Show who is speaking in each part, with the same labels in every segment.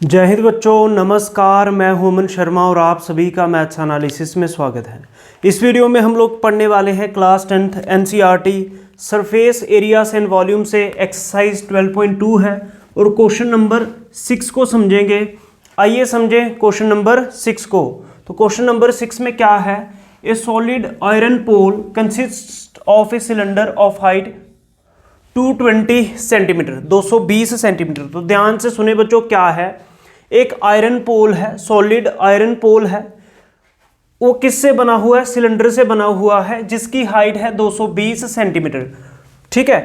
Speaker 1: जय हिंद बच्चों, नमस्कार। मैं हूं अमन शर्मा और आप सभी का मैथ्स एनालिसिस में स्वागत है। इस वीडियो में हम लोग पढ़ने वाले हैं class 10th NCERT surface areas and volume से एक्सरसाइज 12.2 है और क्वेश्चन नंबर 6 को समझेंगे। आइए समझें क्वेश्चन नंबर 6 को। तो क्वेश्चन नंबर 6 में क्या है? A solid iron pole consist of a cylinder of height 220 centimetre, 220 centimetre. तो ध्यान से सुने बच्चों, क्या है? एक आयरन पोल है, सॉलिड आयरन पोल है। वो किससे बना हुआ है? सिलेंडर से बना हुआ है, जिसकी हाइट है 220 सेंटीमीटर। ठीक है,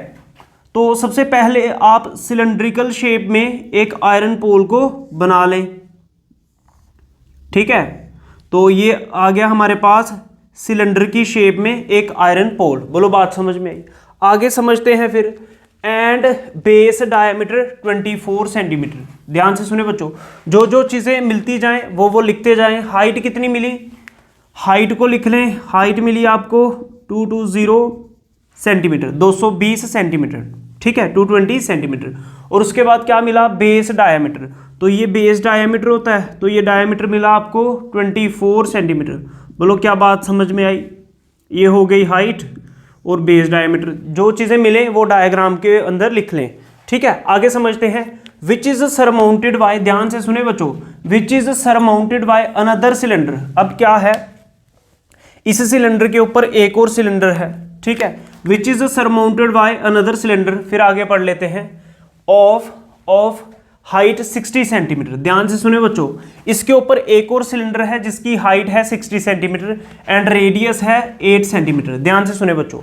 Speaker 1: तो सबसे पहले आप सिलेंड्रिकल शेप में एक आयरन पोल को बना लें। ठीक है, तो ये आ गया हमारे पास सिलेंडर की शेप में एक आयरन पोल। बोलो, बात समझ में आई? आगे समझते हैं फिर। And base diameter 24 centimetre. ध्यान से सुने बच्चों, जो जो चीज़ें मिलती जाएं वो लिखते जाएं। हाइट कितनी मिली? हाइट को लिख लें। हाइट मिली आपको 220 सेंटीमीटर, 220 सेंटीमीटर। ठीक है, 220 सेंटीमीटर। और उसके बाद क्या मिला? Base diameter. तो ये बेस डायमीटर होता है, तो ये डायमीटर मिला आपको 24 सेंटीमीटर। बोलो, क्या बात समझ में आई? ये हो गई हाइट और बेस डायमीटर। जो चीज़ें मिले वो डायग्राम के अंदर लिख लें। ठीक है, आगे समझते हैं। विच इज सरमाउंटेड बाय, ध्यान से सुने बच्चों, which is surmounted by another cylinder. अब क्या है? इस सिलेंडर के ऊपर एक और सिलेंडर है। ठीक है, which is surmounted by another cylinder. फिर आगे पढ़ लेते हैं। Of height 60 centimetre. ध्यान से सुने बच्चों, इसके ऊपर एक और सिलेंडर है जिसकी हाइट है 60 सेंटीमीटर एंड रेडियस है 8 सेंटीमीटर। ध्यान से सुने बच्चों,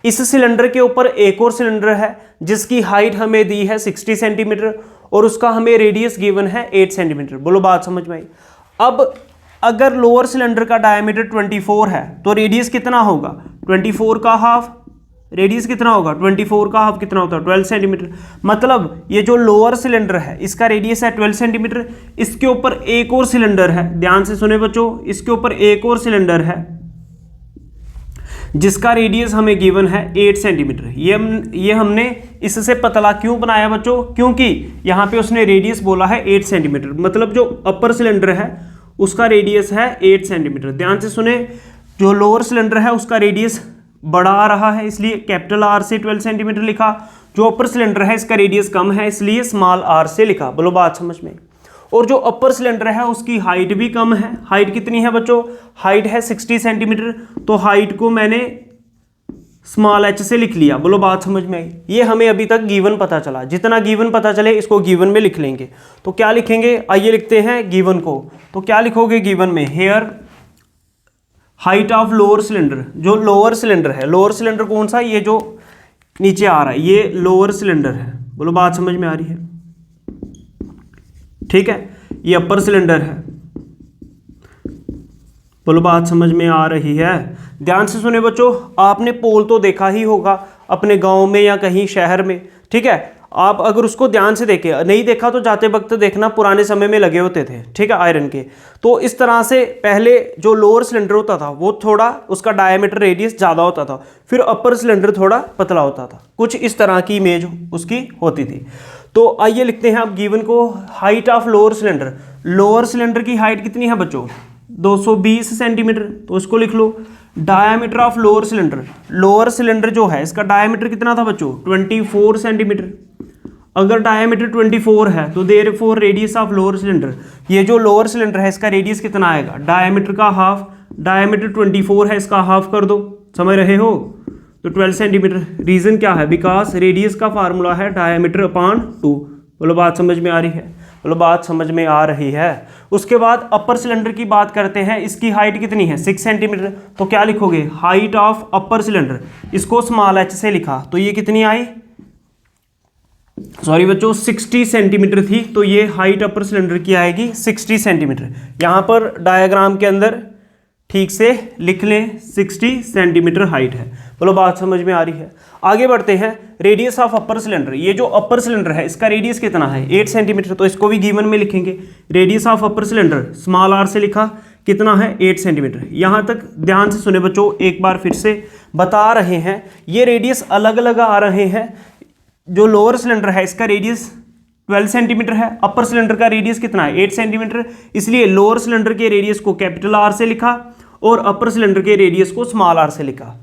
Speaker 1: इस सिलेंडर के ऊपर एक और सिलेंडर है जिसकी हाइट हमें दी है 60 सेंटीमीटर और उसका हमें रेडियस गिवन है 8 सेंटीमीटर। बोलो, बात समझ में आई? अब अगर लोअर सिलेंडर का डायमीटर 24 है तो रेडियस कितना होगा? 24 का हाफ। रेडियस कितना होगा? 24 का हाफ कितना होता है? 12 सेंटीमीटर। मतलब ये जो लोअर सिलेंडर है इसका रेडियस है 12 सेंटीमीटर। इसके ऊपर एक और सिलेंडर है, ध्यान से सुने बच्चों, इसके ऊपर एक और सिलेंडर है जिसका रेडियस हमें गिवन है 8 सेंटीमीटर। ये हमने इससे पतला क्यों बनाया बच्चों? क्योंकि यहाँ पे उसने रेडियस बोला है 8 सेंटीमीटर। मतलब जो अपर सिलेंडर है उसका रेडियस है 8 सेंटीमीटर। ध्यान से सुने, जो लोअर सिलेंडर है उसका रेडियस बड़ा आ रहा है, इसलिए कैपिटल आर से 12 सेंटीमीटर लिखा। जो अपर सिलेंडर है इसका रेडियस कम है, इसलिए स्मॉल आर से लिखा। बोलो, बात समझ में? और जो अपर सिलेंडर है उसकी हाइट भी कम है। हाइट कितनी है बच्चों? हाइट है 60 सेंटीमीटर। तो हाइट को मैंने स्मॉल एच से लिख लिया। बोलो, बात समझ में आई? ये हमें अभी तक गिवन पता चला। जितना गिवन पता चले इसको गिवन में लिख लेंगे। तो क्या लिखेंगे? आइए लिखते हैं गिवन को। तो क्या लिखोगे गिवन में? Here height of lower cylinder. जो लोअर सिलेंडर है, लोअर सिलेंडर कौन सा? ये जो नीचे आ रहा है ये लोअर सिलेंडर है। बोलो, बात समझ में आ रही है? ठीक है, ये अपर सिलेंडर है। बोलो, बात समझ में आ रही है? ध्यान से सुने बच्चों, आपने पोल तो देखा ही होगा अपने गांव में या कहीं शहर में। ठीक है, आप अगर उसको ध्यान से देखे, नहीं देखा तो जाते वक्त देखना, पुराने समय में लगे होते थे। ठीक है, आयरन के। तो इस तरह से पहले जो लोअर सिलेंडर होता था वो थोड़ा उसका डायमीटर रेडियस ज़्यादा होता था, फिर अपर सिलेंडर थोड़ा पतला होता था। कुछ इस तरह की इमेज उसकी होती थी। तो आइए लिखते हैं अब गिवन को। Height of lower cylinder. Lower cylinder की हाइट कितनी है बच्चों? 220 सेंटीमीटर। तो इसको लिख लो। Diameter of lower cylinder. Lower cylinder जो है इसका डायमीटर कितना था बच्चों? 24 सेंटीमीटर। अगर डायमीटर 24 है तो therefore radius of lower cylinder, ये जो लोअर सिलेंडर है इसका रेडियस कितना आएगा? डायमीटर का हाफ। डायमीटर 24 है, इसका हाफ कर दो। समझ रहे हो? तो 12 सेंटीमीटर। रीजन क्या है? बिकॉज रेडियस का फार्मूला है डायमीटर अपॉन 2। बोलो, बात समझ में आ रही है? बोलो, बात समझ में आ रही है? उसके बाद अपर सिलेंडर की बात करते हैं। इसकी हाइट कितनी है? 6 सेंटीमीटर। तो क्या लिखोगे? Height of upper cylinder. इसको स्मॉल एच से लिखा तो ये कितनी आई? सॉरी बच्चों, 60 सेंटीमीटर थी। तो ये हाइट अपर सिलेंडर की आएगी 60 सेंटीमीटर। यहाँ पर डायग्राम के अंदर ठीक से लिख लें, 60 सेंटीमीटर हाइट है। बोलो, बात समझ में आ रही है? आगे बढ़ते हैं। Radius of upper cylinder. ये जो अपर सिलेंडर है इसका रेडियस कितना है? 8 सेंटीमीटर। तो इसको भी गिवन में लिखेंगे। Radius of upper cylinder small R से लिखा, कितना है? 8 सेंटीमीटर। यहाँ तक ध्यान से सुने बच्चों, एक बार फिर से बता रहे हैं, ये रेडियस अलग अलग आ रहे हैं। जो लोअर सिलेंडर है इसका रेडियस 12 सेंटीमीटर है, अपर सिलेंडर का रेडियस कितना है 8 सेंटीमीटर, इसलिए लोअर सिलेंडर के रेडियस को कैपिटल आर से लिखा और अपर सिलेंडर के रेडियस को स्मॉल आर से लिखा।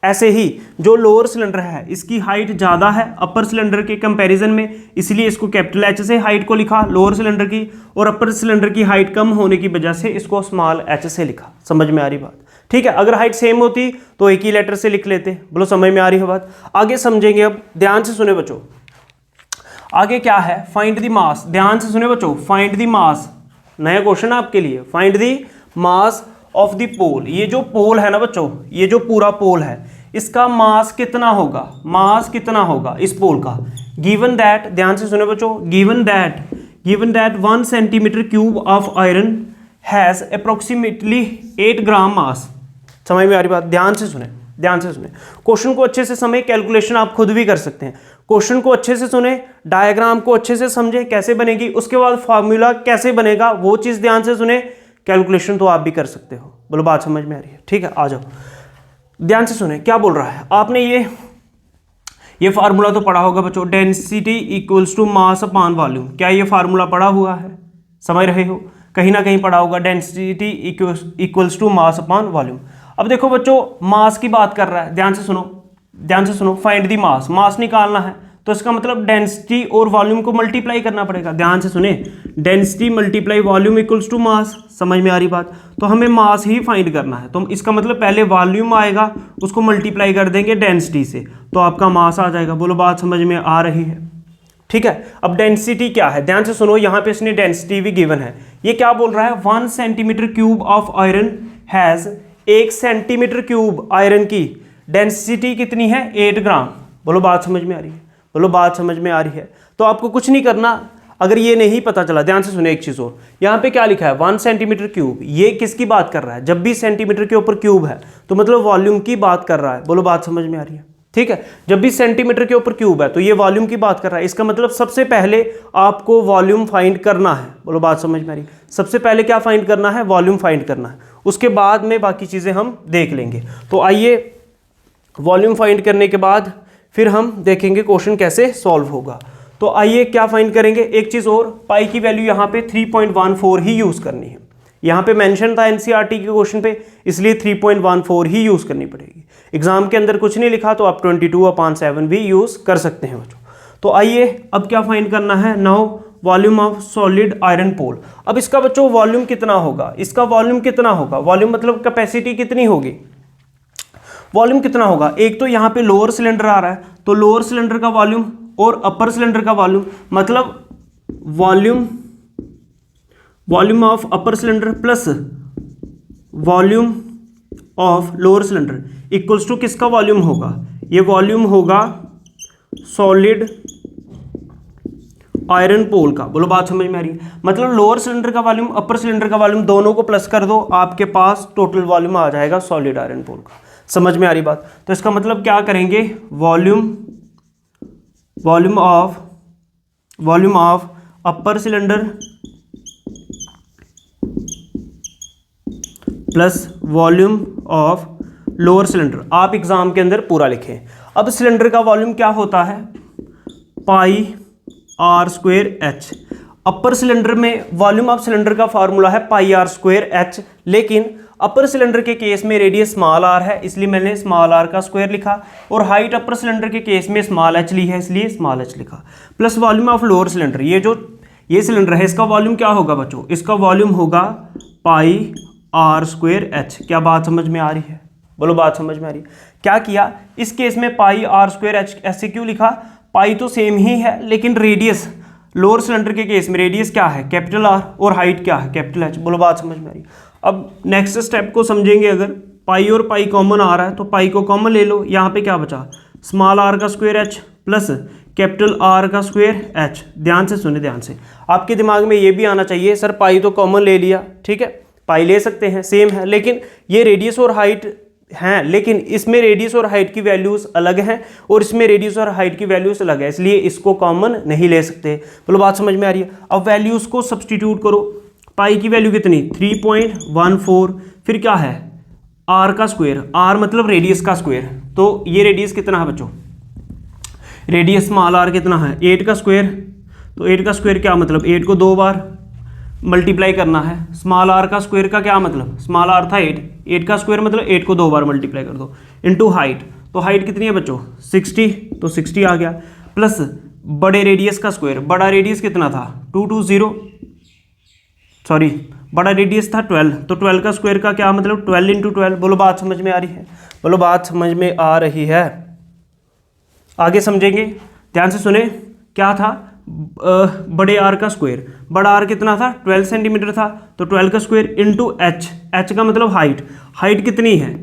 Speaker 1: ऐसे ही जो लोअर सिलेंडर है इसकी हाइट ज़्यादा है अपर सिलेंडर के कंपैरिजन में, इसलिए इसको कैपिटल एच से हाइट को लिखा लोअर सिलेंडर की, और अपर सिलेंडर की हाइट कम होने की वजह से इसको स्मॉल एच से लिखा। समझ में आ रही बात? ठीक है, अगर हाइट सेम होती तो एक ही लेटर से लिख लेते। बोलो समझ में आ रही है बात? आगे समझेंगे, अब ध्यान से सुने बच्चों। आगे क्या है, फाइंड द मास। ध्यान से सुने बच्चों, फाइंड द मास, नया क्वेश्चन आपके लिए। Find the mass of the pole. ये जो पोल है ना बच्चों, ये जो पूरा पोल है इसका मास कितना होगा, मास कितना होगा इस पोल का। गिवन दैट, ध्यान से सुने बच्चों, given that 1 centimetre cube of iron has approximately 8 gram मास। समझ में आ रही बात? ध्यान से सुने, ध्यान से सुने। क्वेश्चन को अच्छे से समझे, कैलकुलेशन आप खुद भी कर सकते हैं। क्वेश्चन को अच्छे से सुने, डायग्राम को अच्छे से समझे कैसे बनेगी, उसके बाद फार्मूला कैसे बनेगा वो चीज़ ध्यान से सुने, कैलकुलेशन तो आप भी कर सकते हो। बोलो बात समझ में आ रही है? ठीक है, आ जाओ ध्यान से सुने क्या बोल रहा है। आपने ये फार्मूला तो पढ़ा होगा बच्चों, density equals to mass upon volume. क्या ये फार्मूला पढ़ा हुआ है? समझ रहे हो? कहीं ना कहीं पढ़ा होगा, density equals to mass upon volume. अब देखो बच्चों, मास की बात कर रहा है, ध्यान से सुनो, ध्यान से सुनो। फाइंड दी मास, मास निकालना है तो इसका मतलब डेंसिटी और वॉल्यूम को मल्टीप्लाई करना पड़ेगा। ध्यान से सुने, density multiply volume equals to mass. समझ में आ रही बात? तो हमें मास ही फाइंड करना है, तो इसका मतलब पहले वॉल्यूम आएगा, उसको मल्टीप्लाई कर देंगे डेंसिटी से, तो आपका मास आ जाएगा। बोलो बात समझ में आ रही है? ठीक है, अब डेंसिटी क्या है, ध्यान से सुनो। यहाँ पे इसने डेंसिटी भी गिवन है। ये क्या बोल रहा है, 1 centimetre cube of iron has, 1 centimetre cube iron की डेंसिटी कितनी है 8 ग्राम। बोलो बात समझ में आ रही है? बोलो बात समझ में आ रही है? तो आपको कुछ नहीं करना, अगर ये नहीं पता चला, ध्यान से सुने एक चीज़ और, यहाँ पे क्या लिखा है 1 सेंटीमीटर क्यूब, ये किसकी बात कर रहा है? जब भी सेंटीमीटर के ऊपर क्यूब है तो मतलब वॉल्यूम की बात कर रहा है। बोलो बात समझ में आ रही है? ठीक है, जब भी सेंटीमीटर के ऊपर क्यूब है तो ये वॉल्यूम की बात कर रहा है। इसका मतलब सबसे पहले आपको वॉल्यूम फाइंड करना है। बोलो बात समझ में आ रही है? सबसे पहले क्या फाइंड करना है? वॉल्यूम फाइंड करना है, उसके बाद में बाकी चीज़ें हम देख लेंगे। तो आइए, वॉल्यूम फाइंड करने के बाद फिर हम देखेंगे क्वेश्चन कैसे सॉल्व होगा। तो आइए क्या फाइंड करेंगे, एक चीज़ और, पाई की वैल्यू यहाँ पे 3.14 ही यूज़ करनी है। यहाँ पे मेंशन था एनसीईआरटी के क्वेश्चन पे, इसलिए 3.14 ही यूज़ करनी पड़ेगी। एग्जाम के अंदर कुछ नहीं लिखा तो आप 22/7 भी यूज़ कर सकते हैं बच्चों। तो आइए अब क्या फाइंड करना है, now volume of solid iron pole. अब इसका बच्चों वॉल्यूम कितना होगा, इसका वॉल्यूम कितना होगा, वॉल्यूम मतलब कैपेसिटी कितनी होगी, वॉल्यूम कितना होगा। एक तो यहाँ पे लोअर सिलेंडर आ रहा है, तो लोअर सिलेंडर का वॉल्यूम और अपर सिलेंडर का वॉल्यूम, मतलब volume of upper cylinder plus volume of lower cylinder equals to किसका वॉल्यूम होगा, ये वॉल्यूम होगा सॉलिड आयरन पोल का। बोलो बात समझ में आ रही है? मतलब लोअर सिलेंडर का वॉल्यूम अपर सिलेंडर का वॉल्यूम दोनों को प्लस कर दो, आपके पास टोटल वॉल्यूम आ जाएगा सॉलिड आयरन पोल का। समझ में आ रही बात? तो इसका मतलब क्या करेंगे, volume of upper cylinder plus volume of lower cylinder, आप एग्जाम के अंदर पूरा लिखें। अब सिलेंडर का वॉल्यूम क्या होता है, pi R square H. Upper cylinder में वॉल्यूम ऑफ सिलेंडर का फार्मूला है पाई आर स्क्वायर एच, लेकिन अपर सिलेंडर के केस में रेडियस स्मॉल आर है, इसलिए मैंने स्मॉल आर का स्क्वायर लिखा, और हाइट अपर सिलेंडर के केस में स्मॉल एच ली है, इसलिए स्मॉल एच लिखा, plus volume of lower cylinder. ये सिलेंडर है, इसका वॉल्यूम क्या होगा बच्चों, इसका वॉल्यूम होगा पाई आर स्क्वायर एच। क्या बात समझ में आ रही है? बोलो बात समझ में आ रही है? क्या किया इस केस में पाई आर स्क्वायर एच ऐसे क्यों लिखा, पाई तो सेम ही है लेकिन रेडियस लोअर सिलेंडर के केस में रेडियस क्या है कैपिटल आर और हाइट क्या है कैपिटल एच। बोलो बात समझ में आ रही है? अब नेक्स्ट स्टेप को समझेंगे। अगर पाई और पाई कॉमन आ रहा है तो पाई को कॉमन ले लो, यहाँ पे क्या बचा, स्मॉल आर का square H plus capital R का स्क्वायर एच। ध्यान से सुने, ध्यान से, आपके दिमाग में ये भी आना चाहिए सर पाई तो कॉमन ले लिया, ठीक है पाई ले सकते हैं सेम है, लेकिन ये रेडियस और हाइट हैं, लेकिन इसमें रेडियस और हाइट की वैल्यूज अलग हैं और इसमें रेडियस और हाइट की वैल्यूज अलग है, इसलिए इसको कॉमन नहीं ले सकते। बोलो बात समझ में आ रही है? अब वैल्यूज को सब्सटीट्यूट करो, पाई की वैल्यू कितनी 3.14, फिर क्या है आर का स्क्वायर, आर मतलब रेडियस का स्क्वायर, तो ये रेडियस कितना है बच्चों, रेडियस स्मॉल आर कितना है 8 का स्क्वायर, तो 8 का स्क्वायर क्या मतलब 8 को 2 बार मल्टीप्लाई करना है। स्मॉल आर का स्क्वायर का क्या मतलब, स्मॉल आर था 8, 8 का स्क्वायर मतलब 8 को 2 बार मल्टीप्लाई कर दो, इनटू हाइट। तो हाइट कितनी है बच्चों 60, तो 60 आ गया, प्लस बड़े रेडियस का स्क्वायर, बड़ा रेडियस कितना था 220, सॉरी बड़ा रेडियस था 12, तो 12 का स्क्वायर का क्या मतलब 12 इंटू 12। बोलो बात समझ में आ रही है, बोलो बात समझ में आ रही है। आगे समझेंगे, ध्यान से सुने। क्या था बड़े आर का स्क्वायर, बड़ा आर कितना था 12 सेंटीमीटर था, तो 12 का स्क्वायर इंटू एच, एच का मतलब हाइट, हाइट कितनी है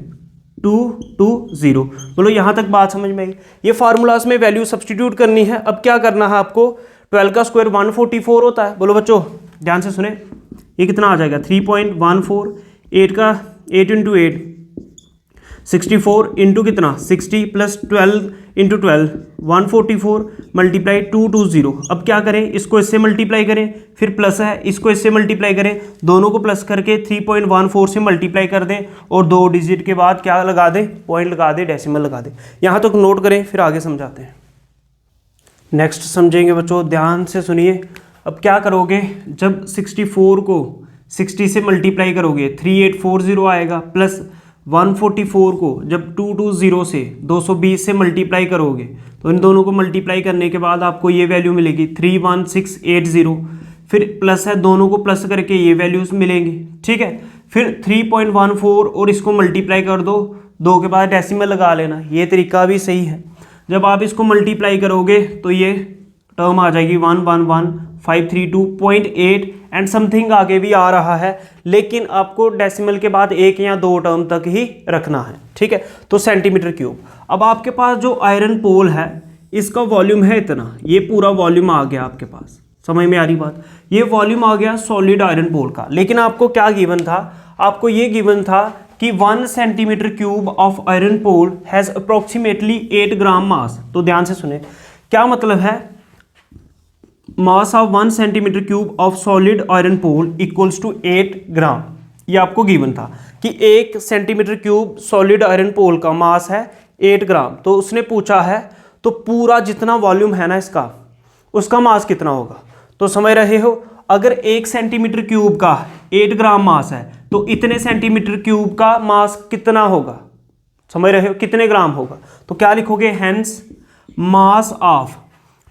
Speaker 1: 220। बोलो यहाँ तक बात समझ में आई। ये फार्मूलाज में वैल्यू सब्सटीट्यूट करनी है। अब क्या करना है आपको, 12 का स्क्वायर 144 होता है। बोलो बच्चों ध्यान से सुने, ये कितना आ जाएगा 3.14, 8 का 8 इंटू 8 64 इंटू कितना 60 प्लस 12 इंटू 12 144 मल्टीप्लाई 220। अब क्या करें, इसको इससे मल्टीप्लाई करें, फिर प्लस है इसको इससे मल्टीप्लाई करें, दोनों को प्लस करके 3.14 से मल्टीप्लाई कर दें और 2 डिजिट के बाद क्या लगा दें, पॉइंट लगा दें, डेसिमल लगा दें। यहाँ तक नोट करें, फिर आगे समझाते हैं। नेक्स्ट समझेंगे बच्चों, ध्यान से सुनिए। अब क्या करोगे, जब 64 को 60 से मल्टीप्लाई करोगे 3840 आएगा, प्लस 144 को जब 220 से 220 से मल्टीप्लाई करोगे तो इन दोनों को मल्टीप्लाई करने के बाद आपको ये वैल्यू मिलेगी 31680, फिर प्लस है दोनों को प्लस करके ये वैल्यूज मिलेंगी, ठीक है। फिर 3.14 और इसको मल्टीप्लाई कर दो, 2 के बाद डेसिमल लगा लेना, ये तरीका भी सही है। जब आप इसको मल्टीप्लाई करोगे तो ये टर्म आ जाएगी 111532.8 एंड समथिंग आगे भी आ रहा है, लेकिन आपको डेसिमल के बाद 1 या 2 टर्म तक ही रखना है, ठीक है। तो सेंटीमीटर क्यूब। अब आपके पास जो आयरन पोल है इसका वॉल्यूम है इतना, ये पूरा वॉल्यूम आ गया आपके पास, समझ में आ रही बात, ये वॉल्यूम आ गया सॉलिड आयरन पोल का। लेकिन आपको क्या गिवन था, आपको ये गिवन था कि 1 centimetre cube of iron pole has approximately 8 gram mass. तो ध्यान से सुने, क्या मतलब है, mass of 1 centimetre cube of solid iron pole equals to 8 gram. ये आपको गिवन था कि 1 centimetre cube solid iron pole का मास है 8 ग्राम। तो उसने पूछा है तो पूरा जितना वॉल्यूम है ना इसका, उसका मास कितना होगा। तो समझ रहे हो, अगर 1 सेंटीमीटर क्यूब का 8 ग्राम मास है तो इतने सेंटीमीटर क्यूब का मास कितना होगा, समझ रहे हो, कितने ग्राम होगा। तो क्या लिखोगे, हेंस मास ऑफ,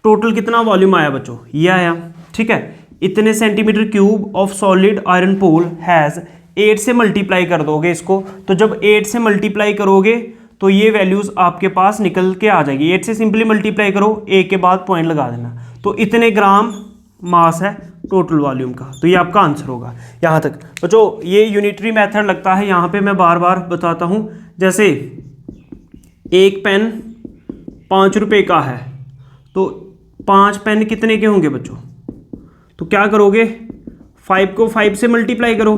Speaker 1: टोटल कितना वॉल्यूम आया बच्चों, ये आया, ठीक है। इतने centimetre cube of solid iron pole has 8 से मल्टीप्लाई कर दोगे इसको, तो जब 8 से मल्टीप्लाई करोगे तो ये वैल्यूज आपके पास निकल के आ जाएगी। 8 से सिंपली मल्टीप्लाई करो, 1 के बाद पॉइंट लगा देना, तो इतने ग्राम मास है टोटल वॉल्यूम का। तो ये आपका आंसर होगा। यहाँ तक बच्चों ये यूनिटरी मेथड लगता है, यहाँ पे मैं बार बार बताता हूँ। जैसे एक पेन 5 रुपये का है तो 5 पेन कितने के होंगे बच्चों, तो क्या करोगे 5 को 5 से मल्टीप्लाई करो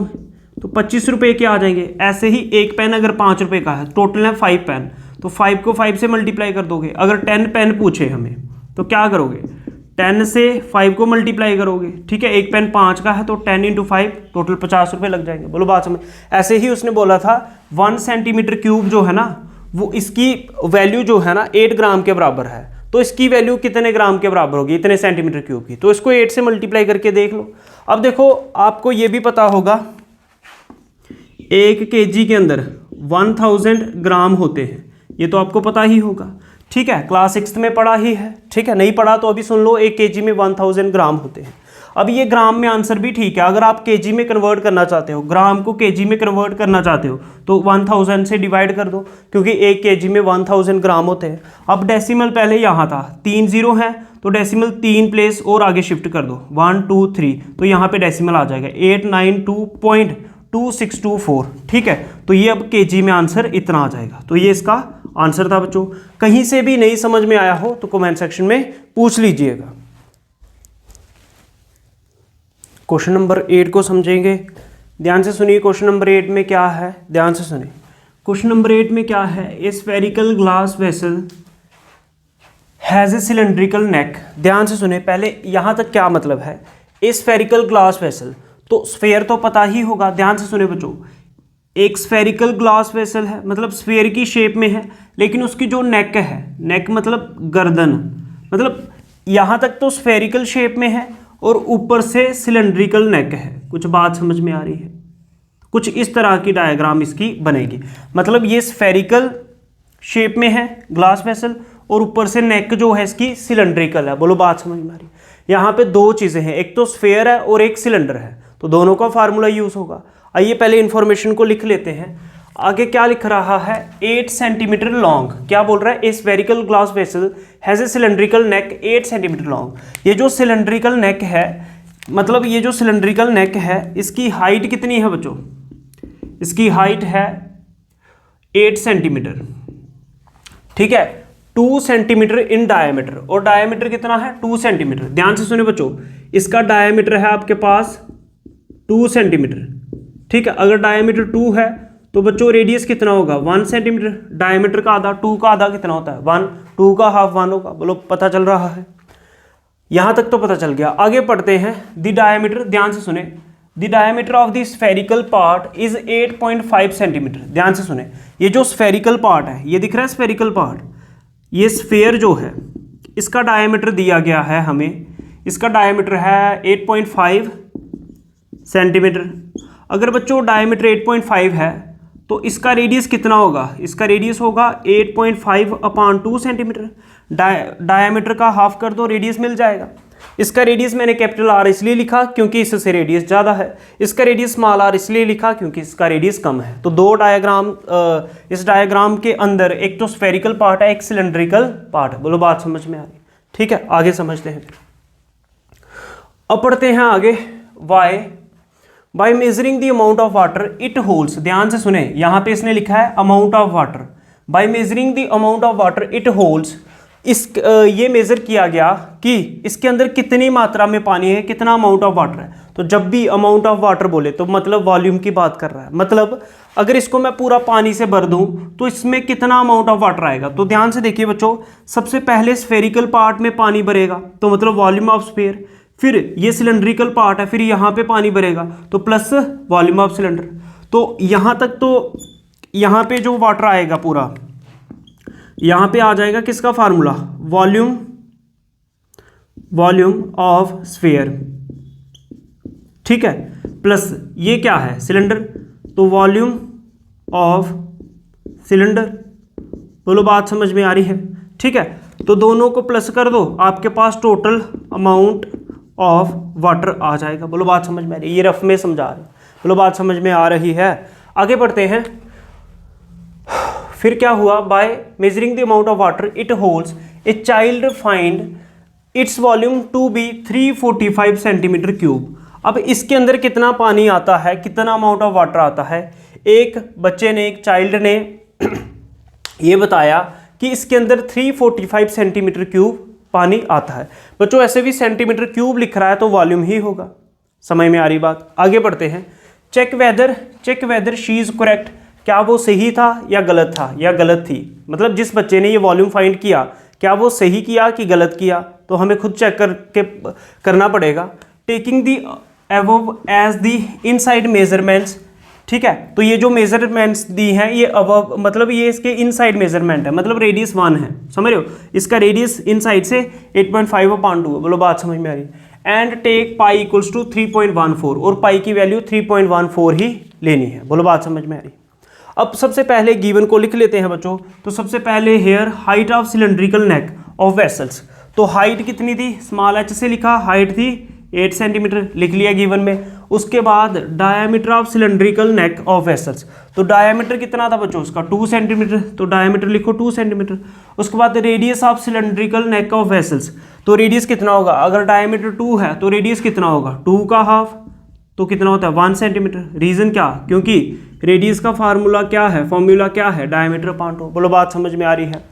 Speaker 1: तो 25 रुपये के आ जाएंगे। ऐसे ही एक पेन अगर 5 रुपये का है, टोटल है 5 पेन, तो 5 को 5 से मल्टीप्लाई कर दोगे। अगर 10 पेन पूछे हमें तो क्या करोगे, 10 से 5 को मल्टीप्लाई करोगे, ठीक है। एक पेन 5 का है तो 10 इंटू 5 टोटल 50 रुपये लग जाएंगे। बोलो बात समझ। ऐसे ही उसने बोला था 1 सेंटीमीटर क्यूब जो है ना, वो इसकी वैल्यू जो है ना 8 ग्राम के बराबर है, तो इसकी वैल्यू कितने ग्राम के बराबर होगी, इतने सेंटीमीटर क्यूब की। तो इसको 8 से मल्टीप्लाई करके देख लो। अब देखो आपको ये भी पता होगा 1 kg के अंदर 1000 ग्राम होते हैं, ये तो आपको पता ही होगा, ठीक है। क्लास 6 में पढ़ा ही है, ठीक है। नहीं पढ़ा तो अभी सुन लो, 1 kg में 1000 ग्राम होते हैं। अब ये ग्राम में आंसर भी ठीक है, अगर आप kg में कन्वर्ट करना चाहते हो, ग्राम को kg में कन्वर्ट करना चाहते हो तो 1000 से डिवाइड कर दो, क्योंकि 1 kg में 1000 ग्राम होते हैं। अब डेसिमल पहले यहाँ था, 3 0 है तो डेसिमल 3 प्लेस और आगे शिफ्ट कर दो, 1 2 3, तो यहाँ पे डेसिमल आ जाएगा 892.2624, ठीक है। तो ये अब kg में आंसर इतना आ जाएगा। तो ये इसका आंसर था बच्चों। कहीं से भी नहीं समझ में आया हो तो कमेंट सेक्शन में पूछ लीजिएगा। क्वेश्चन नंबर 8 को समझेंगे, ध्यान से सुनिए। क्वेश्चन नंबर 8 में क्या है, ध्यान से सुनिए। क्वेश्चन नंबर 8 में क्या है, a spherical glass vessel has a cylindrical neck. ध्यान से सुनिए, पहले यहाँ तक क्या मतलब है, ए स्फेरिकल ग्लास वेसल, तो स्फेयर तो पता ही होगा। ध्यान से सुनिए बच्चों, एक स्फेरिकल ग्लास वेसल है, मतलब स्फेयर की शेप में है, लेकिन उसकी जो नेक है, नेक मतलब गर्दन, मतलब यहाँ तक तो स्फेरिकल शेप में है और ऊपर से सिलेंड्रिकल नेक है। कुछ बात समझ में आ रही है? कुछ इस तरह की डायग्राम इसकी बनेगी। मतलब ये स्फेरिकल शेप में है ग्लास वेसल और ऊपर से नेक जो है इसकी सिलेंड्रिकल है। बोलो बात समझ में आ रही है? यहाँ पे दो चीज़ें हैं, एक तो स्फेयर है और एक सिलेंडर है, तो दोनों का फार्मूला यूज़ होगा। आइए पहले इन्फॉर्मेशन को लिख लेते हैं। आगे क्या लिख रहा है? 8 सेंटीमीटर लॉन्ग। क्या बोल रहा है? A spherical glass vessel has a cylindrical neck 8 centimetre long. ये जो सिलेंड्रिकल नेक है, मतलब ये जो सिलेंड्रिकल नेक है, इसकी हाइट कितनी है बच्चों? इसकी हाइट है 8 सेंटीमीटर, ठीक है। 2 सेंटीमीटर इन डायमीटर, और डायमीटर कितना है? 2 सेंटीमीटर। ध्यान से सुनिए बच्चों, इसका डायमीटर है आपके पास 2 सेंटीमीटर, ठीक है। अगर डायमीटर 2 है तो बच्चों रेडियस कितना होगा? 1 सेंटीमीटर। डायमीटर का आधा, 2 का आधा कितना होता है? 1। 2 का हाफ 1 होगा। बोलो पता चल रहा है? यहां तक तो पता चल गया। आगे पढ़ते हैं। द डायमीटर, ध्यान से सुने, the diameter of the spherical part is 8.5 centimetre. ध्यान से सुने, ये जो स्फेरिकल पार्ट है, ये दिख रहा है स्फेरिकल पार्ट, ये स्फेयर जो है इसका डायमीटर दिया गया है हमें, इसका डायमीटर है 8.5 सेंटीमीटर। अगर बच्चों डायमीटर 8.5 है तो इसका रेडियस कितना होगा? इसका रेडियस होगा 8.5/2 सेंटीमीटर। डायमीटर का हाफ कर दो, रेडियस मिल जाएगा। इसका रेडियस मैंने कैपिटल आर इसलिए लिखा क्योंकि इससे रेडियस ज़्यादा है, इसका रेडियस स्मॉल आर इसलिए लिखा क्योंकि इसका रेडियस कम है। तो दो डायग्राम, इस डायग्राम के अंदर एक तो स्फेरिकल पार्ट है, एक सिलेंड्रिकल पार्ट है। बोलो बात समझ में आ रही? ठीक है, आगे समझते हैं। अब पढ़ते हैं आगे। Why by measuring the amount of water it holds. ध्यान से सुने, यहां पे इसने लिखा है amount of water. By measuring the amount of water it holds, ये मेजर किया गया कि इसके अंदर कितनी मात्रा में पानी है, कितना अमाउंट ऑफ वाटर है। तो जब भी अमाउंट ऑफ वाटर बोले तो मतलब वॉल्यूम की बात कर रहा है। मतलब अगर इसको मैं पूरा पानी से भर दूं तो इसमें कितना अमाउंट ऑफ वाटर आएगा। तो ध्यान से देखिए बच्चों, सबसे पहले स्फेरिकल पार्ट में पानी भरेगा तो मतलब वॉल्यूम ऑफ स्फेयर, फिर ये सिलेंड्रिकल पार्ट है, फिर यहाँ पे पानी भरेगा तो प्लस वॉल्यूम ऑफ सिलेंडर। तो यहाँ तक तो यहाँ पे जो वाटर आएगा पूरा, यहाँ पे आ जाएगा किसका फार्मूला? वॉल्यूम ऑफ स्फीयर, ठीक है, प्लस ये क्या है? सिलेंडर, तो वॉल्यूम ऑफ सिलेंडर। बोलो बात समझ में आ रही है? ठीक है, तो दोनों को प्लस कर दो, आपके पास टोटल अमाउंट ऑफ वाटर आ जाएगा। बोलो बात समझ में आ रही है? ये रफ में समझा रहे, बोलो बात समझ में आ रही है? आगे बढ़ते हैं। फिर क्या हुआ? By measuring the amount of water it holds a child find its volume to be 345 centimetre cube. अब इसके अंदर कितना पानी आता है, कितना अमाउंट ऑफ वाटर आता है? एक बच्चे ने, एक चाइल्ड ने ये बताया कि इसके अंदर 345 सेंटीमीटर क्यूब पानी आता है। बच्चों ऐसे भी सेंटीमीटर क्यूब लिख रहा है तो वॉल्यूम ही होगा। समझ में आ रही बात? आगे बढ़ते हैं। Check whether she is correct. क्या वो सही था या गलत था, या गलत थी? मतलब जिस बच्चे ने ये वॉल्यूम फाइंड किया, क्या वो सही किया कि गलत किया, तो हमें खुद चेक करके करना पड़ेगा। Taking the above as the inside measurements, ठीक है, तो ये जो मेजरमेंट्स दी हैं ये अबव, मतलब ये इसके इनसाइड मेजरमेंट है, मतलब रेडियस 1 है, समझ रहे हो? इसका रेडियस इनसाइड से 8.5/2 है। बोलो बात समझ में आ रही है? And take pi equals to 3.14, और पाई की वैल्यू 3.14 ही लेनी है। बोलो बात समझ में आ रही है? अब सबसे पहले गिवन को लिख लेते हैं बच्चों। तो सबसे पहले here height of cylindrical neck of vessels, तो हाइट कितनी थी? स्मॉल एच से लिखा, हाइट थी 8 सेंटीमीटर, लिख लिया गिवन में। उसके बाद diameter of cylindrical neck of vessels, तो डायमीटर कितना था बच्चों उसका? 2 सेंटीमीटर, तो डायमीटर लिखो 2 सेंटीमीटर। उसके बाद radius of cylindrical neck of vessels, तो रेडियस कितना होगा? अगर डायमीटर 2 है तो रेडियस कितना होगा? 2 का हाफ, तो कितना होता है? 1 सेंटीमीटर। रीजन क्या? क्योंकि रेडियस का फार्मूला क्या है, फॉर्मूला क्या है? Diameter upon 2। बोलो बात समझ में आ रही है?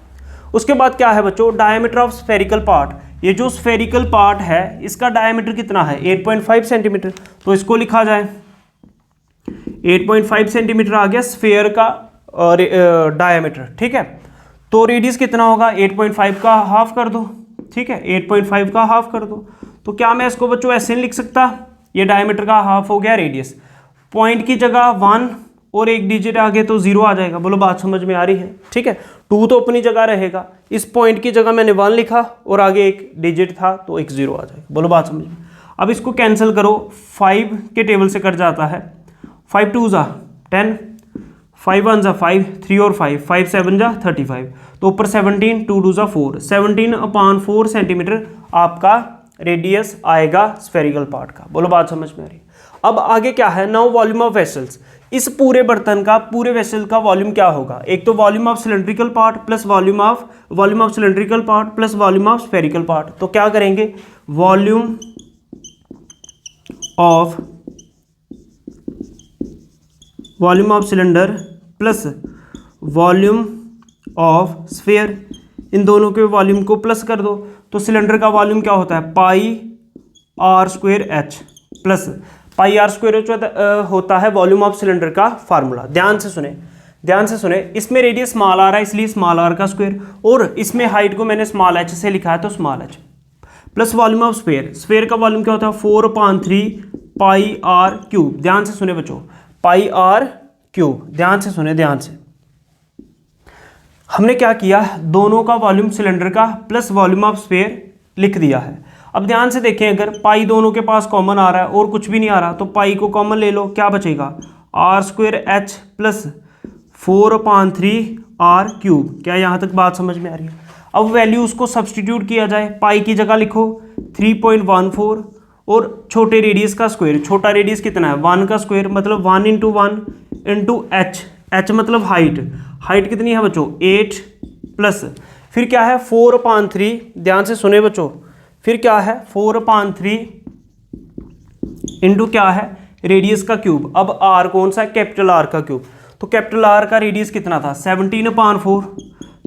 Speaker 1: उसके बाद क्या है बच्चों? डायमीटर ऑफ स्फेरिकल पार्ट, ये जो स्फेरिकल पार्ट है इसका डायमीटर कितना है? 8.5 सेंटीमीटर, तो इसको लिखा जाए 8.5 सेंटीमीटर आ गया स्फेयर का डायमीटर, ठीक है। तो रेडियस कितना होगा? 8.5 का हाफ कर दो, ठीक है, 8.5 का हाफ कर दो। तो क्या मैं इसको बच्चों ऐसे नहीं लिख सकता? ये डायमीटर का हाफ हो गया रेडियस, पॉइंट की जगह 1 और एक डिजिट आगे तो 0 आ जाएगा। बोलो बात समझ में आ रही है? ठीक है, 2 तो अपनी जगह रहेगा, इस पॉइंट की जगह मैंने 1 लिखा और आगे एक डिजिट था तो एक 0 आ जाएगा। बोलो बात समझ में? अब इसको कैंसिल करो, 5 के टेबल से कट जाता है, 5 2 जा 10, 5 1 जा 5, 3 और 5, 5 7 जा 35, तो ऊपर 17, 2 2 जा 4, 17/4 सेंटीमीटर आपका रेडियस आएगा स्फेरिकल पार्ट का। बोलो बात समझ में आ रही है? अब आगे क्या है, नाउ वॉल्यूम ऑफ वेसल्स। इस पूरे बर्तन का, पूरे वेसल का वॉल्यूम क्या होगा? एक तो volume of cylindrical part plus volume of cylindrical part plus volume of spherical part. तो क्या करेंगे, volume of cylinder plus volume of sphere, इन दोनों के वॉल्यूम को प्लस कर दो। तो सिलेंडर का वॉल्यूम क्या होता है, πr²h प्लस πr² होता है वॉल्यूम ऑफ सिलेंडर का फार्मूला। ध्यान से सुने, इसमें रेडियस स्मॉल आर है इसलिए स्मॉल आर का स्क्वायर, और इसमें हाइट को मैंने स्मॉल h से लिखा है तो small h plus volume of sphere का वॉल्यूम क्या होता है 4/3 πr³। ध्यान से सुने बच्चों, πr³। ध्यान से हमने क्या किया, दोनों का वॉल्यूम सिलेंडर का प्लस वॉल्यूम ऑफ स्फीयर लिख दिया है। अब ध्यान से देखें, अगर पाई दोनों के पास कॉमन आ रहा है और कुछ भी नहीं आ रहा तो पाई को कॉमन ले लो, क्या बचेगा r²h प्लस 4/3 r³। क्या यहाँ तक बात समझ में आ रही है? अब वैल्यू उसको सब्सटीट्यूट किया जाए, पाई की जगह लिखो 3.14 और छोटे रेडियस का स्क्वायर। छोटा रेडियस कितना है, 1 का स्क्वायर, मतलब 1 × 1 × h मतलब हाइट कितनी है बच्चों 8 प्लस फिर क्या है 4/3। ध्यान से सुने बच्चों, फिर क्या है 4/3 इंटू क्या है रेडियस का क्यूब। अब r कौन सा है, कैपिटल R का क्यूब। तो कैपिटल R का रेडियस कितना था 17/4,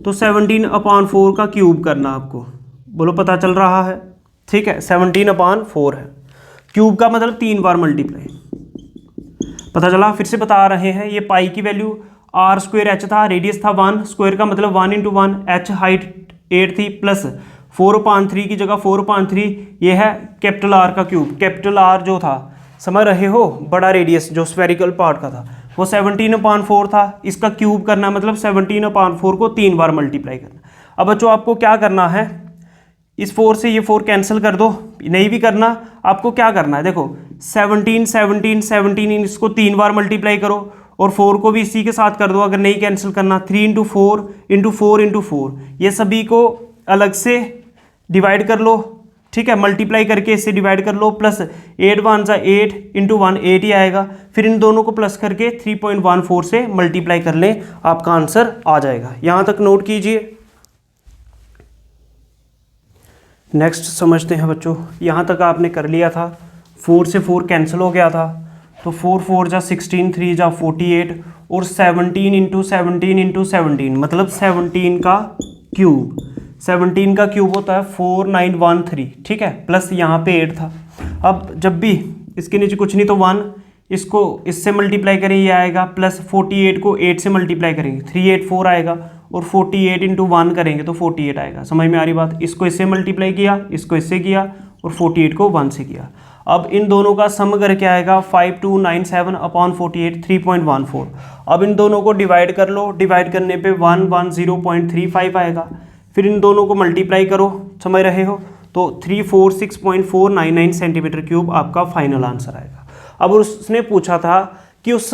Speaker 1: तो 17/4 का क्यूब करना आपको। बोलो पता चल रहा है? ठीक है, 17/4 है, क्यूब का मतलब 3 बार मल्टीप्लाई। पता चला? फिर से बता रहे हैं, ये पाई की वैल्यू r²h था, रेडियस था 1, स्क्वायर का मतलब 1 × 1, h हाइट 8 थी, प्लस 4/3 की जगह 4/3, ये है कैपिटल R का क्यूब। कैपिटल R जो था, समझ रहे हो, बड़ा रेडियस जो स्फेरिकल पार्ट का था वो 17/4 था, इसका क्यूब करना मतलब 17/4 को 3 बार मल्टीप्लाई करना। अब बच्चों आपको क्या करना है, इस 4 से ये 4 कैंसिल कर दो, नहीं भी करना आपको क्या करना है, देखो 17 इसको 3 बार मल्टीप्लाई करो और 4 को भी इसी के साथ कर दो। अगर नहीं कैंसिल करना 3 × 4 × 4 × 4, ये सभी को अलग से डिवाइड कर लो, ठीक है, मल्टीप्लाई करके इससे डिवाइड कर लो, प्लस 8 1 × 8 × 1 8 ही आएगा। फिर इन दोनों को प्लस करके 3.14 से मल्टीप्लाई कर लें, आपका आंसर आ जाएगा। यहाँ तक नोट कीजिए। नेक्स्ट समझते हैं बच्चों, यहाँ तक आपने कर लिया था, 4 से 4 कैंसिल हो गया था, तो 4 4 जा 16, 3 जा 48 और 17 × 17 × 17 मतलब 17 का क्यूब। 17 का क्यूब होता है 4913, ठीक है, प्लस यहाँ पे 8 था। अब जब भी इसके नीचे कुछ नहीं तो 1, इसको इससे मल्टीप्लाई करें ये आएगा, प्लस 48 को 8 से मल्टीप्लाई करेंगे 384 आएगा, और 48 × 1 करेंगे तो 48 आएगा। समझ में आ रही बात? इसको इससे मल्टीप्लाई किया, इसको इससे किया और 48 को 1 से किया। अब इन दोनों का सम करके आएगा 5297/48 3.14। अब इन दोनों को डिवाइड कर लो, डिवाइड करने पे 110.35 आएगा। फिर इन दोनों को मल्टीप्लाई करो, समझ रहे हो, तो 346.499 सेंटीमीटर क्यूब आपका फाइनल आंसर आएगा। अब उसने पूछा था कि उस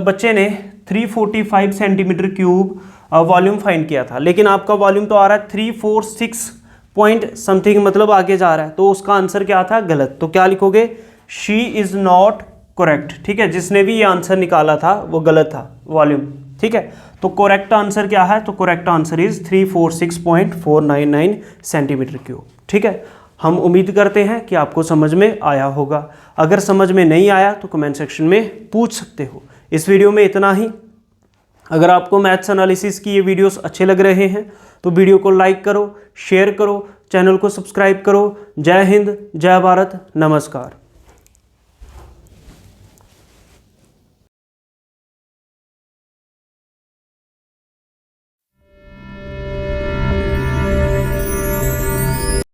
Speaker 1: बच्चे ने 345 सेंटीमीटर क्यूब वॉल्यूम फाइंड किया था, लेकिन आपका वॉल्यूम तो आ रहा है 346 पॉइंट समथिंग, मतलब आगे जा रहा है, तो उसका आंसर क्या था, गलत। तो क्या लिखोगे, शी इज़ नॉट करेक्ट, ठीक है, जिसने भी ये आंसर निकाला था वो गलत था वॉल्यूम, ठीक है। तो करेक्ट आंसर क्या है, तो correct answer is 346.499 centimetre cube, ठीक है। हम उम्मीद करते हैं कि आपको समझ में आया होगा। अगर समझ में नहीं आया तो कमेंट सेक्शन में पूछ सकते हो। इस वीडियो में इतना ही। अगर आपको मैथ्स एनालिसिस की ये वीडियोस अच्छे लग रहे हैं तो वीडियो को लाइक करो, शेयर करो, चैनल को सब्सक्राइब करो। जय हिंद, जय भारत, नमस्कार।